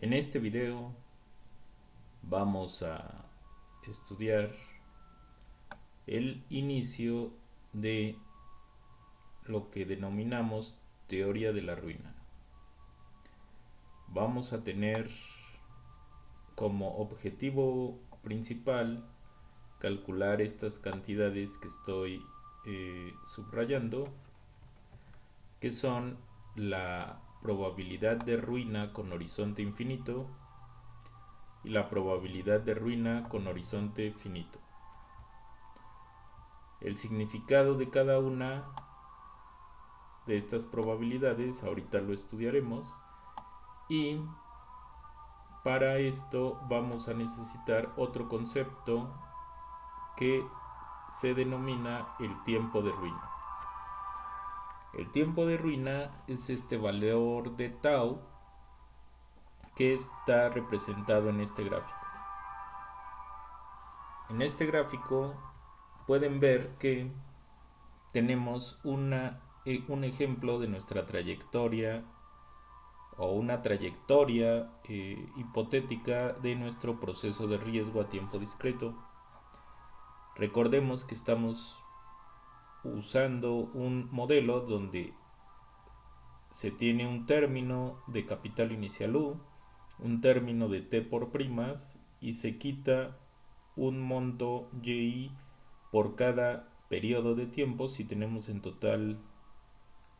En este video vamos a estudiar el inicio de lo que denominamos teoría de la ruina. Vamos a tener como objetivo principal calcular estas cantidades que estoy subrayando, que son la probabilidad de ruina con horizonte infinito y la probabilidad de ruina con horizonte finito. El significado de cada una de estas probabilidades ahorita lo estudiaremos, y para esto vamos a necesitar otro concepto que se denomina el tiempo de ruina. El tiempo de ruina es este valor de tau que está representado en este gráfico. En este gráfico pueden ver que tenemos un ejemplo de nuestra trayectoria o una trayectoria hipotética de nuestro proceso de riesgo a tiempo discreto. Recordemos que estamos usando un modelo donde se tiene un término de capital inicial U, un término de T por primas, y se quita un monto Y por cada periodo de tiempo. Si tenemos en total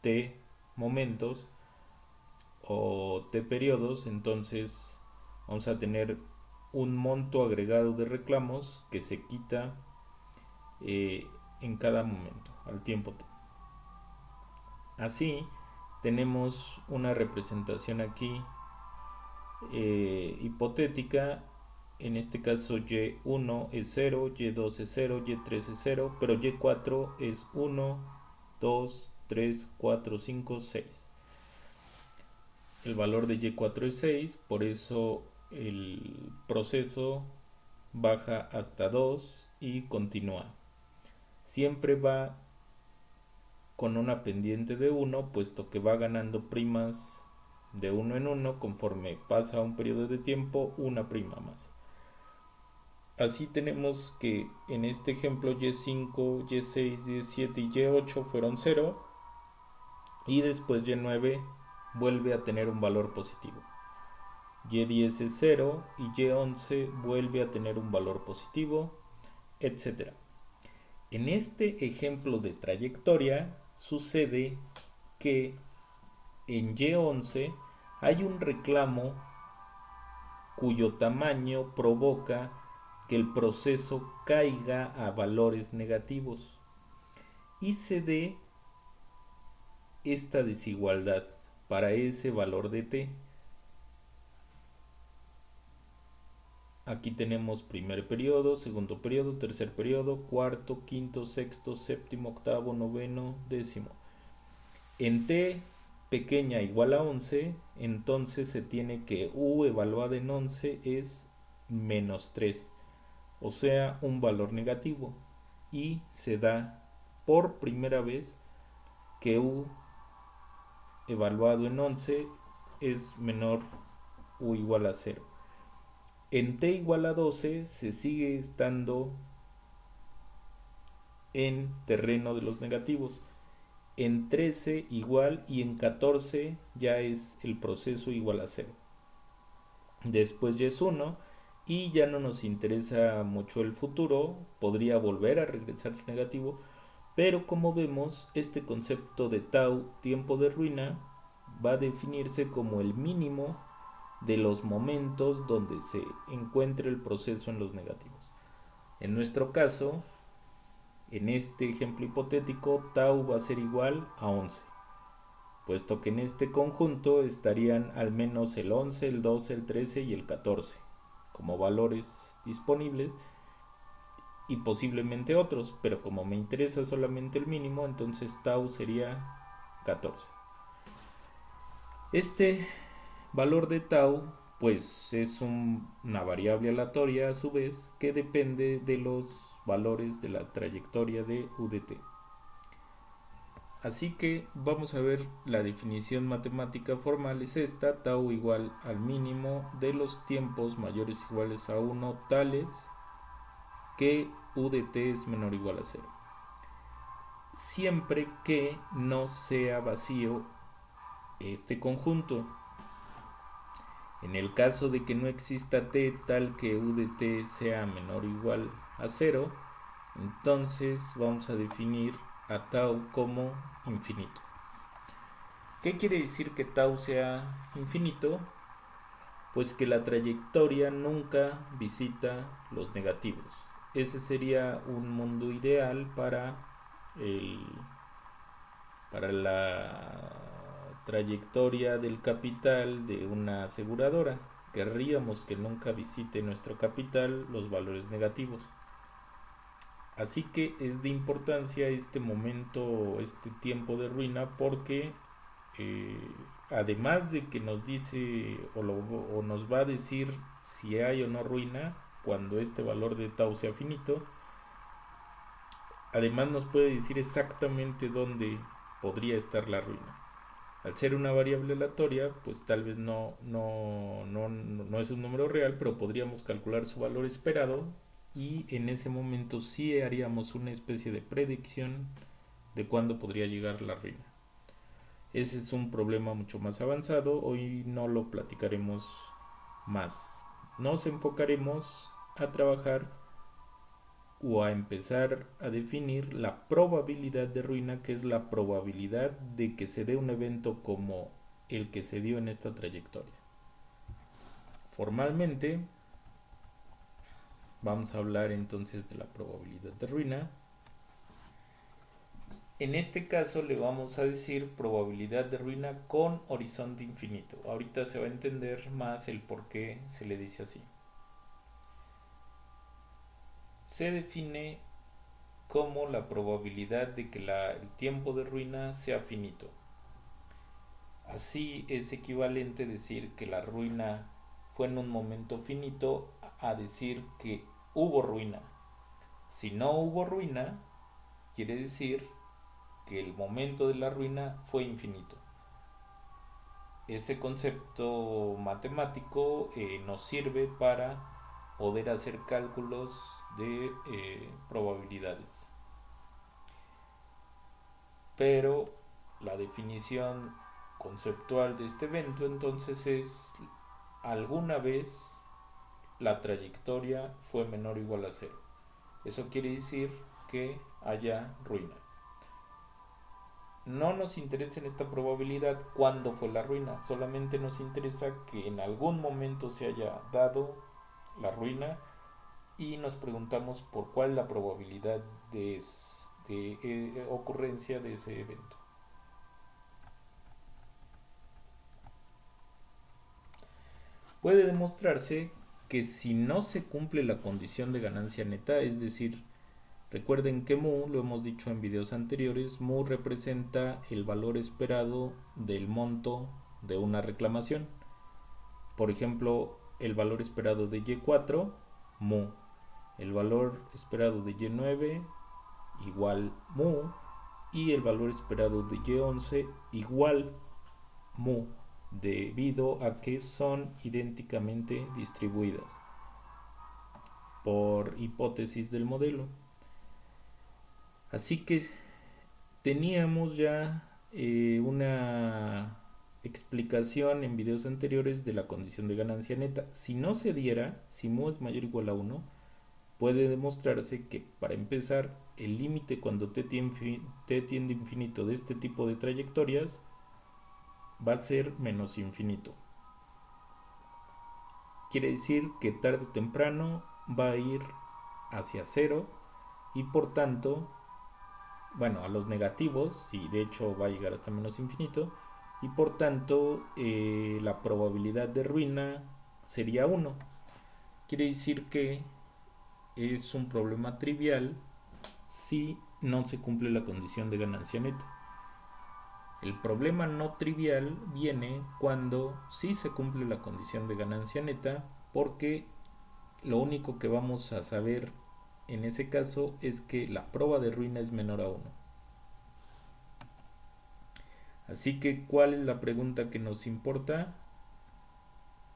T momentos o T periodos, entonces vamos a tener un monto agregado de reclamos que se quita en cada momento, al tiempo T. Así tenemos una representación aquí hipotética. En este caso Y1 es 0, Y2 es 0, Y3 es 0, pero Y4 es 1, 2, 3, 4, 5, 6. El valor de Y4 es 6, por eso el proceso baja hasta 2 y continúa. Siempre va con una pendiente de 1, puesto que va ganando primas de 1 en 1 conforme pasa un periodo de tiempo, una prima más. Así tenemos que en este ejemplo Y5, Y6, Y7 y Y8 fueron 0, y después Y9 vuelve a tener un valor positivo. Y10 es 0 y Y11 vuelve a tener un valor positivo, etc. En este ejemplo de trayectoria sucede que en Y11 hay un reclamo cuyo tamaño provoca que el proceso caiga a valores negativos y se dé esta desigualdad para ese valor de t. Aquí tenemos primer periodo, segundo periodo, tercer periodo, cuarto, quinto, sexto, séptimo, octavo, noveno, décimo. En t pequeña igual a 11, entonces se tiene que u evaluada en 11 es menos 3, o sea, un valor negativo, y se da por primera vez que u evaluado en 11 es menor u igual a 0. En t igual a 12 se sigue estando en terreno de los negativos. En 13 igual, y en 14 ya es el proceso igual a 0. Después ya es 1 y ya no nos interesa mucho el futuro, podría volver a regresar negativo, pero como vemos, este concepto de tau, tiempo de ruina, va a definirse como el mínimo de los momentos donde se encuentre el proceso en los negativos. En nuestro caso, en este ejemplo hipotético, tau va a ser igual a 11, puesto que en este conjunto estarían al menos el 11, el 12, el 13 y el 14 como valores disponibles, y posiblemente otros, pero como me interesa solamente el mínimo, entonces tau sería 14. Este valor de tau pues es una variable aleatoria a su vez que depende de los valores de la trayectoria de u de t. Así que vamos a ver la definición matemática formal es esta: tau igual al mínimo de los tiempos mayores o iguales a 1 tales que u de t es menor o igual a 0. Siempre que no sea vacío este conjunto. En el caso de que no exista t tal que u de t sea menor o igual a 0, entonces vamos a definir a tau como infinito. ¿Qué quiere decir que tau sea infinito? Pues que la trayectoria nunca visita los negativos. Ese sería un mundo ideal para la trayectoria del capital de una aseguradora. Querríamos que nunca visite nuestro capital los valores negativos. Así que es de importancia este momento, este tiempo de ruina, porque eh, además de que nos dice o nos va a decir si hay o no ruina cuando este valor de tau sea finito, además nos puede decir exactamente dónde podría estar la ruina. Al ser una variable aleatoria, pues tal vez no es un número real, pero podríamos calcular su valor esperado y en ese momento sí haríamos una especie de predicción de cuándo podría llegar la ruina. Ese es un problema mucho más avanzado, hoy no lo platicaremos más. Nos enfocaremos a trabajar o a empezar a definir la probabilidad de ruina, que es la probabilidad de que se dé un evento como el que se dio en esta trayectoria. Formalmente, vamos a hablar entonces de la probabilidad de ruina. En este caso le vamos a decir probabilidad de ruina con horizonte infinito. Ahorita se va a entender más el por qué se le dice así. Se define como la probabilidad de que el tiempo de ruina sea finito. Así es equivalente decir que la ruina fue en un momento finito a decir que hubo ruina. Si no hubo ruina, quiere decir que el momento de la ruina fue infinito. Ese concepto matemático nos sirve para poder hacer cálculos de probabilidades. Pero la definición conceptual de este evento entonces es: alguna vez la trayectoria fue menor o igual a 0. Eso quiere decir que haya ruina. No nos interesa en esta probabilidad cuándo fue la ruina, solamente nos interesa que en algún momento se haya dado la ruina y nos preguntamos por cuál es la probabilidad de ocurrencia de ese evento. Puede demostrarse que si no se cumple la condición de ganancia neta, es decir, recuerden que mu, lo hemos dicho en videos anteriores, mu representa el valor esperado del monto de una reclamación. Por ejemplo, el valor esperado de Y4, mu. El valor esperado de Y9, igual mu. Y el valor esperado de Y11, igual mu, debido a que son idénticamente distribuidas por hipótesis del modelo. Así que teníamos ya una explicación en videos anteriores de la condición de ganancia neta. Si no se diera, si mu es mayor o igual a 1, puede demostrarse que, para empezar, el límite cuando t tiende a infinito de este tipo de trayectorias va a ser menos infinito. Quiere decir que tarde o temprano va a ir hacia 0 y por tanto, bueno, a los negativos, y de hecho va a llegar hasta menos infinito, y por tanto la probabilidad de ruina sería 1. Quiere decir que es un problema trivial si no se cumple la condición de ganancia neta. El problema no trivial viene cuando sí se cumple la condición de ganancia neta, porque lo único que vamos a saber en ese caso es que la proba de ruina es menor a 1. Así que, ¿cuál es la pregunta que nos importa?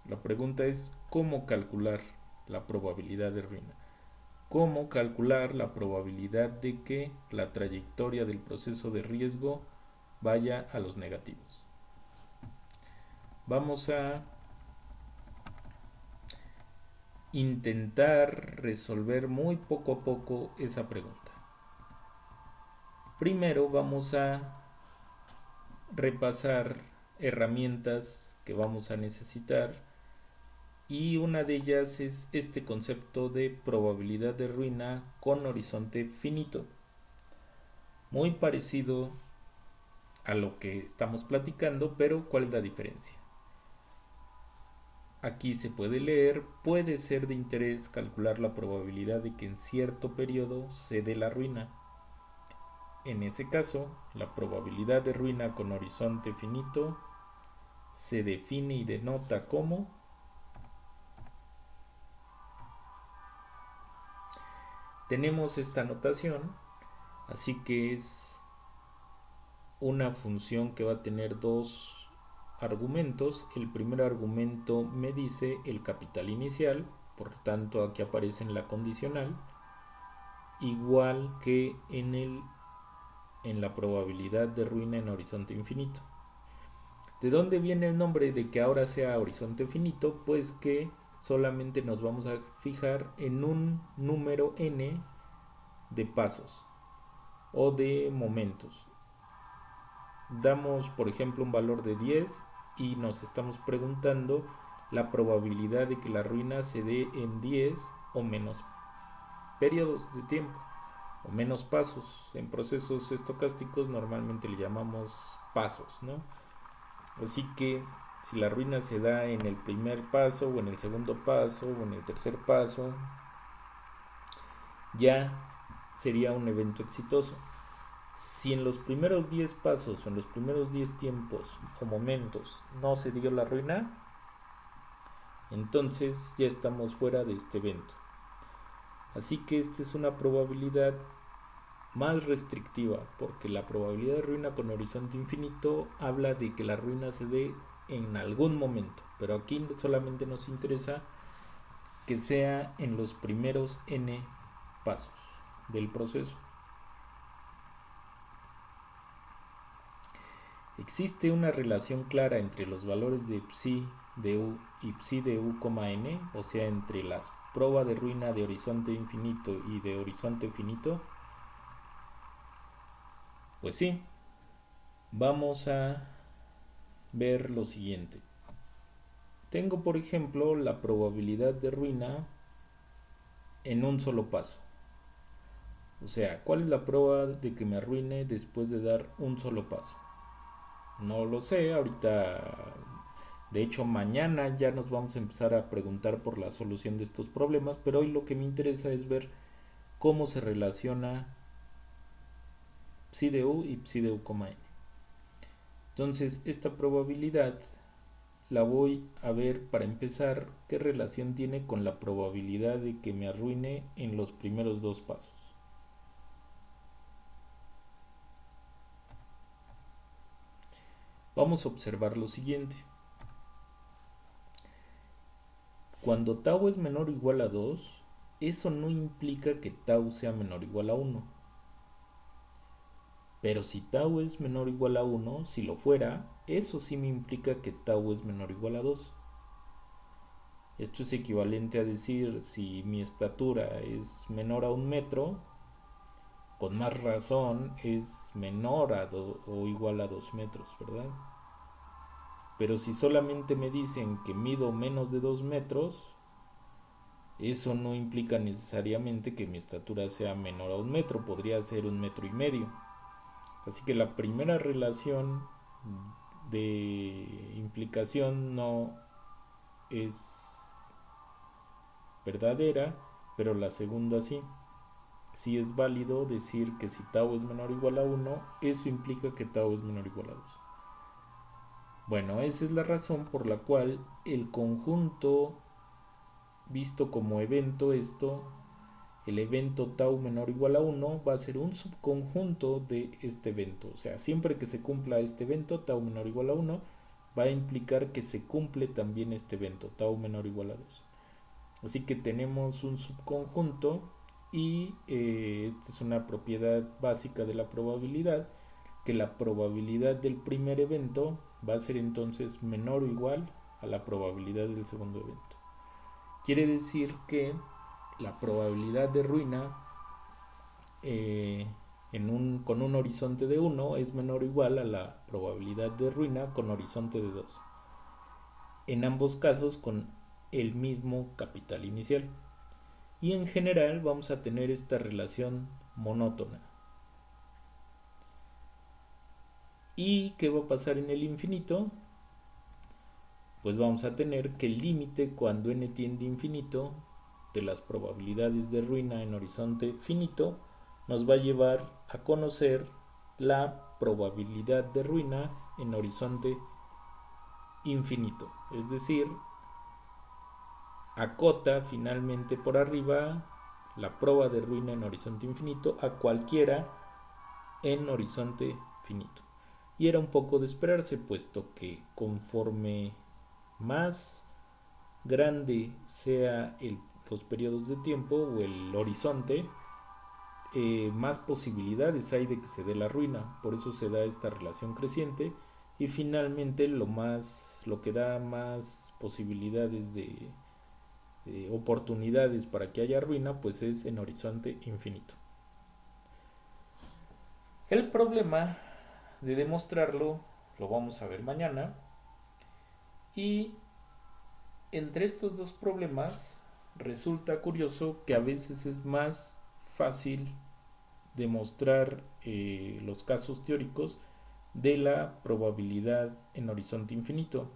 La pregunta es ¿cómo calcular la probabilidad de ruina? ¿Cómo calcular la probabilidad de que la trayectoria del proceso de riesgo vaya a los negativos? Vamos a intentar resolver muy poco a poco esa pregunta. Primero vamos a repasar herramientas que vamos a necesitar y una de ellas es este concepto de probabilidad de ruina con horizonte finito, muy parecido a lo que estamos platicando, pero ¿cuál es la diferencia? Aquí se puede leer: puede ser de interés calcular la probabilidad de que en cierto periodo se dé la ruina. En ese caso, la probabilidad de ruina con horizonte finito se define y denota como tenemos esta notación, así que es una función que va a tener dos argumentos. El primer argumento me dice el capital inicial, por tanto aquí aparece en la condicional, igual que en la probabilidad de ruina en horizonte infinito. ¿De dónde viene el nombre de que ahora sea horizonte finito? Pues que solamente nos vamos a fijar en un número n de pasos o de momentos. Damos, por ejemplo, un valor de 10 y nos estamos preguntando la probabilidad de que la ruina se dé en 10 o menos periodos de tiempo o menos pasos. En procesos estocásticos normalmente le llamamos pasos, ¿no? Así que si la ruina se da en el primer paso o en el segundo paso o en el tercer paso, ya sería un evento exitoso. Si en los primeros 10 pasos o en los primeros 10 tiempos o momentos no se dio la ruina, entonces ya estamos fuera de este evento. Así que esta es una probabilidad más restrictiva, porque la probabilidad de ruina con horizonte infinito habla de que la ruina se dé en algún momento, pero aquí solamente nos interesa que sea en los primeros n pasos del proceso. Existe una relación clara entre los valores de psi de u y psi de u, n, o sea, entre las pruebas de ruina de horizonte infinito y de horizonte finito. Pues sí, vamos a ver lo siguiente. Tengo, por ejemplo, la probabilidad de ruina en un solo paso. O sea, ¿cuál es la prueba de que me arruine después de dar un solo paso? No lo sé, ahorita, de hecho mañana ya nos vamos a empezar a preguntar por la solución de estos problemas, pero hoy lo que me interesa es ver cómo se relaciona psi de u y psi de u, n. Entonces, esta probabilidad la voy a ver para empezar qué relación tiene con la probabilidad de que me arruine en los primeros dos pasos. Vamos a observar lo siguiente. Cuando tau es menor o igual a 2, eso no implica que tau sea menor o igual a 1. Pero si tau es menor o igual a 1, si lo fuera, eso sí me implica que tau es menor o igual a 2. Esto es equivalente a decir, si mi estatura es menor a 1 metro, con más razón es menor a o igual a 2 metros, ¿verdad? Pero si solamente me dicen que mido menos de 2 metros, eso no implica necesariamente que mi estatura sea menor a 1 metro, podría ser 1,5 metros. Así que la primera relación de implicación no es verdadera, pero la segunda sí. Sí es válido decir que si tau es menor o igual a 1, eso implica que tau es menor o igual a 2. Bueno, esa es la razón por la cual el conjunto visto como evento esto el evento tau menor o igual a 1 va a ser un subconjunto de este evento. O sea, siempre que se cumpla este evento, tau menor o igual a 1, va a implicar que se cumple también este evento, tau menor o igual a 2. Así que tenemos un subconjunto y esta es una propiedad básica de la probabilidad, que la probabilidad del primer evento va a ser entonces menor o igual a la probabilidad del segundo evento. Quiere decir que la probabilidad de ruina con un horizonte de 1 es menor o igual a la probabilidad de ruina con horizonte de 2. En ambos casos con el mismo capital inicial. Y en general vamos a tener esta relación monótona. ¿Y qué va a pasar en el infinito? Pues vamos a tener que el límite cuando n tiende a infinito de las probabilidades de ruina en horizonte finito nos va a llevar a conocer la probabilidad de ruina en horizonte infinito. Es decir, acota finalmente por arriba la proba de ruina en horizonte infinito a cualquiera en horizonte finito. Y era un poco de esperarse, puesto que conforme más grande sea los periodos de tiempo o el horizonte, más posibilidades hay de que se dé la ruina. Por eso se da esta relación creciente y finalmente lo que da más posibilidades de oportunidades para que haya ruina, pues es en horizonte infinito. El problema de demostrarlo lo vamos a ver mañana, y entre estos dos problemas resulta curioso que a veces es más fácil demostrar los casos teóricos de la probabilidad en horizonte infinito,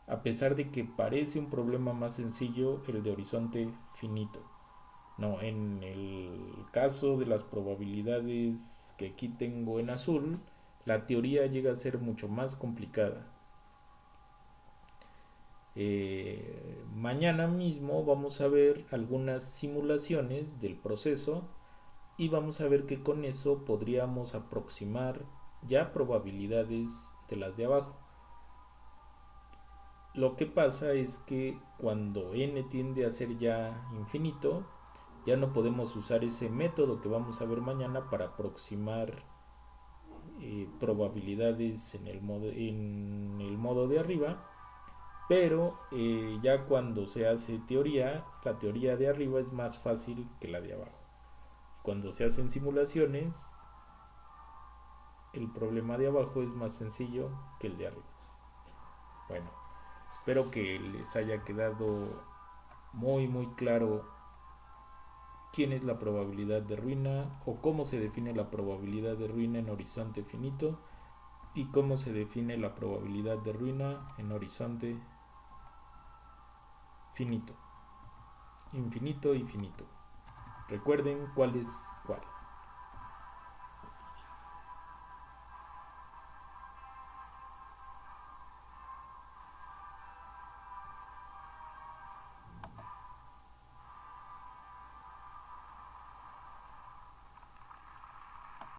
a pesar de que parece un problema más sencillo el de horizonte finito. No, en el caso de las probabilidades que aquí tengo en azul, la teoría llega a ser mucho más complicada. Mañana mismo vamos a ver algunas simulaciones del proceso y vamos a ver que con eso podríamos aproximar ya probabilidades de las de abajo. Lo que pasa es que cuando n tiende a ser ya infinito, ya no podemos usar ese método que vamos a ver mañana para aproximar probabilidades en el modo de arriba, pero ya cuando se hace teoría, la teoría de arriba es más fácil que la de abajo. Cuando se hacen simulaciones, el problema de abajo es más sencillo que el de arriba. Bueno, espero que les haya quedado muy claro quién es la probabilidad de ruina, o cómo se define la probabilidad de ruina en horizonte finito, y cómo se define la probabilidad de ruina en horizonte finito, infinito y finito. Recuerden cuál es cuál.